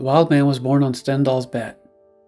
The Wildman was born on Stendahl's bet.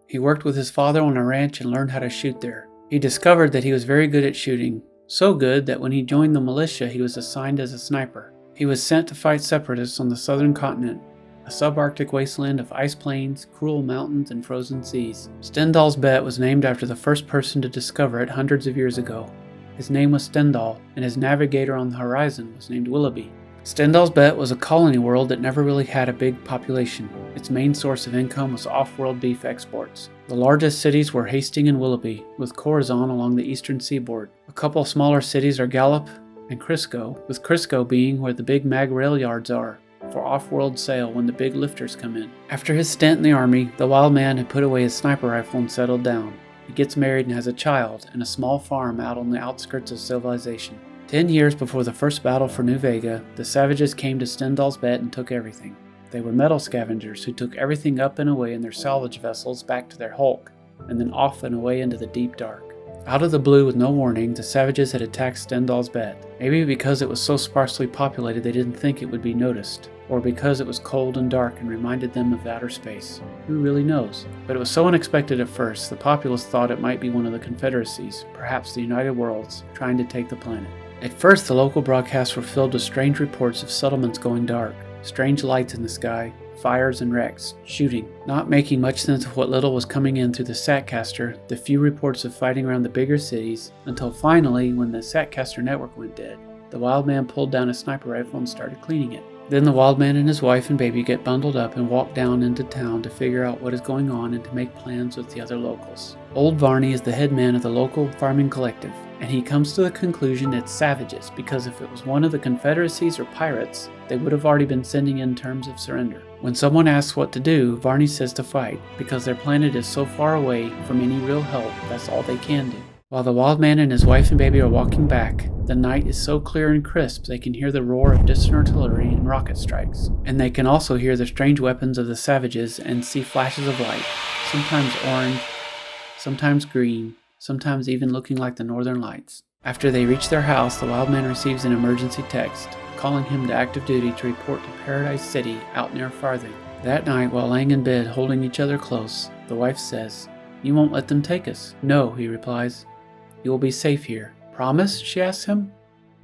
He worked with his father on a ranch and learned how to shoot there. He discovered that he was very good at shooting, so good that when he joined the militia he was assigned as a sniper. He was sent to fight separatists on the southern continent, a subarctic wasteland of ice plains, cruel mountains, and frozen seas. Stendahl's bet was named after the first person to discover it hundreds of years ago. His name was Stendahl, and his navigator on the horizon was named Willoughby. Stendahl's bet was a colony world that never really had a big population. Its main source of income was off-world beef exports. The largest cities were Hastings and Willoughby, with Corazon along the eastern seaboard. A couple smaller cities are Gallup and Crisco, with Crisco being where the big mag rail yards are for off-world sale when the big lifters come in. After his stint in the army, the Wildman had put away his sniper rifle and settled down. He gets married and has a child and a small farm out on the outskirts of civilization. 10 years before the first battle for New Vega, the savages came to Stendahl's bet and took everything. They were metal scavengers who took everything up and away in their salvage vessels back to their hulk, and then off and away into the deep dark. Out of the blue with no warning, the savages had attacked Stendahl's bet. Maybe because it was so sparsely populated they didn't think it would be noticed, or because it was cold and dark and reminded them of outer space. Who really knows? But it was so unexpected at first, the populace thought it might be one of the confederacies, perhaps the United Worlds, trying to take the planet. At first, the local broadcasts were filled with strange reports of settlements going dark, strange lights in the sky, fires and wrecks, shooting, not making much sense of what little was coming in through the Satcaster, the few reports of fighting around the bigger cities, until finally, when the Satcaster network went dead, the Wildman pulled down a sniper rifle and started cleaning it. Then the Wildman and his wife and baby get bundled up and walk down into town to figure out what is going on and to make plans with the other locals. Old Varney is the head man of the local farming collective, and he comes to the conclusion it's savages because if it was one of the confederacies or pirates, they would have already been sending in terms of surrender. When someone asks what to do, Varney says to fight, because their planet is so far away from any real help, that's all they can do. While the Wildman and his wife and baby are walking back, the night is so clear and crisp they can hear the roar of distant artillery and rocket strikes. And they can also hear the strange weapons of the savages and see flashes of light, sometimes orange, sometimes green, sometimes even looking like the northern lights. After they reach their house, the Wildman receives an emergency text, calling him to active duty to report to Paradise City out near Farthing. That night, while laying in bed holding each other close, the wife says, "You won't let them take us?" "No," he replies. "You will be safe here." "Promise?" she asks him.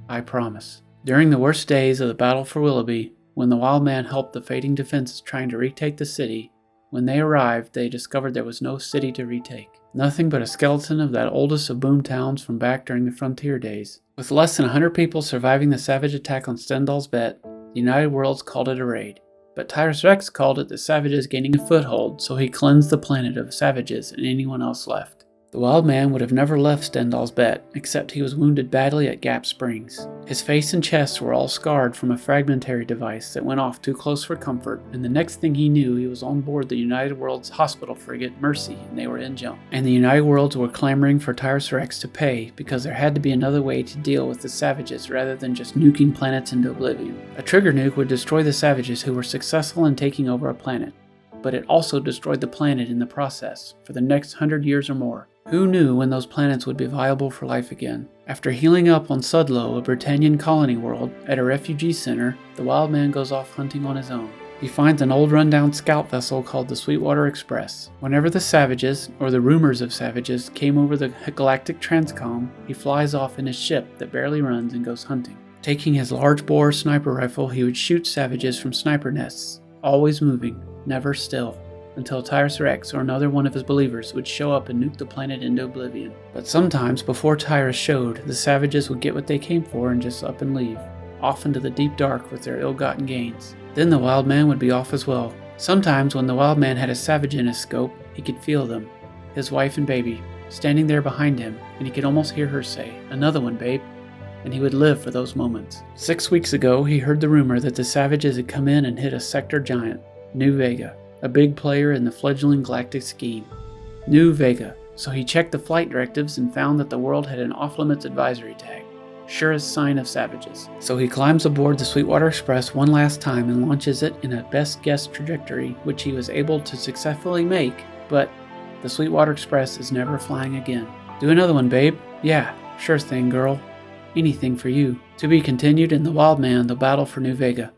"I promise." During the worst days of the battle for Willoughby, when the Wildman helped the fading defenses trying to retake the city, when they arrived, they discovered there was no city to retake. Nothing but a skeleton of that oldest of boom towns from back during the frontier days. With less than 100 people surviving the savage attack on Stendahl's bet, the United Worlds called it a raid. But Tyrus Rex called it the savages gaining a foothold, so he cleansed the planet of savages and anyone else left. The Wildman would have never left Stendahl's bet, except he was wounded badly at Gap Springs. His face and chest were all scarred from a fragmentary device that went off too close for comfort, and the next thing he knew he was on board the United Worlds hospital frigate Mercy, and they were in jump. And the United Worlds were clamoring for Tyrus Rex to pay, because there had to be another way to deal with the savages rather than just nuking planets into oblivion. A trigger nuke would destroy the savages who were successful in taking over a planet, but it also destroyed the planet in the process, for the next 100 years or more. Who knew when those planets would be viable for life again? After healing up on Sudlow, a Britannian colony world, at a refugee center, the Wildman goes off hunting on his own. He finds an old rundown scout vessel called the Sweetwater Express. Whenever the savages, or the rumors of savages, came over the galactic transcom, he flies off in his ship that barely runs and goes hunting. Taking his large-bore sniper rifle, he would shoot savages from sniper nests, always moving, never still, until Tyrus Rex or another one of his believers would show up and nuke the planet into oblivion. But sometimes, before Tyrus showed, the savages would get what they came for and just up and leave, off into the deep dark with their ill-gotten gains. Then the Wildman would be off as well. Sometimes when the Wildman had a savage in his scope, he could feel them, his wife and baby, standing there behind him, and he could almost hear her say, "Another one, babe," and he would live for those moments. 6 weeks ago, he heard the rumor that the savages had come in and hit a sector giant, New Vega, a big player in the fledgling galactic scheme. New Vega. So he checked the flight directives and found that the world had an off-limits advisory tag. Surest sign of savages. So he climbs aboard the Sweetwater Express one last time and launches it in a best guess trajectory, which he was able to successfully make, but the Sweetwater Express is never flying again. "Do another one, babe." "Yeah, sure thing, girl. Anything for you." To be continued in The Wildman, The Battle for New Vega.